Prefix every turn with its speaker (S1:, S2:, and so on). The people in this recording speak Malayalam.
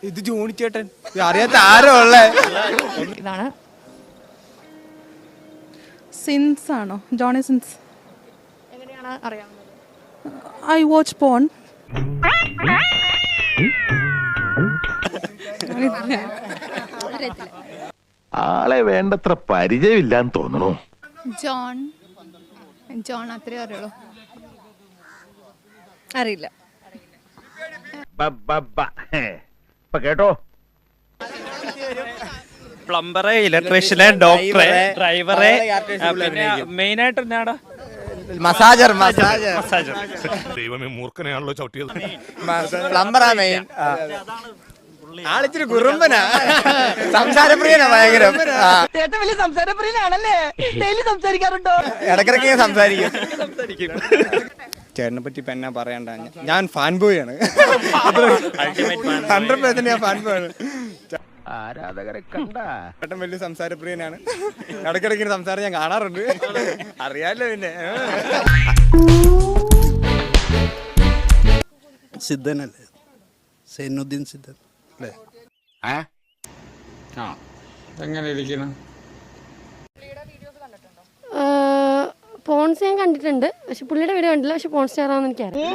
S1: ഇത് ജോണി ചേട്ടൻ. അറിയാത്ത ആരോ ഉള്ളേ.
S2: ഇതാണ്
S3: സിൻസ് ആണോ? Johnny Sins.
S2: എങ്ങനെയാണ് അറിയാവുന്നത്?
S3: I watch porn.
S4: ആളെ വേണ്ടത്ര പരിചയമില്ലാന്ന് തോന്നുന്നു.
S5: ജോൺ അത്രേ അറിയുള്ളൂ.
S2: അറിയില്ല.
S4: കേട്ടോ,
S6: പ്ലംബറെ, ഇലക്ട്രീഷ്യനെ, ഡോക്ടറെ, ഡ്രൈവറെ, പിന്നെ മെയിൻ ആയിട്ട് എന്നാടാ
S1: മസാജർ.
S7: ദൈവമേ, മൂർഖനെയാണല്ലോ ചവിട്ടിയത്.
S1: പ്ലംബറാ മെയിൻ. ആളിച്ചിരി കുറുമ്പനാ, സംസാരപ്രിയനാ ഭയങ്കര. ഇടക്കിടക്ക് സംസാരിക്കും. ചേട്ടനെ പറ്റി ഇപ്പൊ എന്നാ പറയണ്ട, ഞാൻ ഫാൻ ബോയ് ആണ്. 100% ഞാൻ ഫാൻ ബോയ് ആണ്.
S4: ആരാധകരെ കണ്ട
S1: ചേട്ടൻ വലിയ സംസാരപ്രിയനാണ്. ഇടക്കിടക്ക് സംസാരം ഞാൻ കാണാറുണ്ട്. അറിയാലോ. പിന്നെ
S8: സിദ്ധനല്ലേ, സൈനുദ്ദീൻ സിദ്ധൻ അല്ലേ?
S9: എങ്ങനെ ഇരിക്കണം?
S2: പോൺസ് ഞാൻ കണ്ടിട്ടുണ്ട്, പക്ഷെ പുള്ളിയുടെ വീഡിയോ കണ്ടില്ല. പക്ഷെ പോൺ സ്റ്റാർ ആണെന്ന് എനിക്കറിയാം.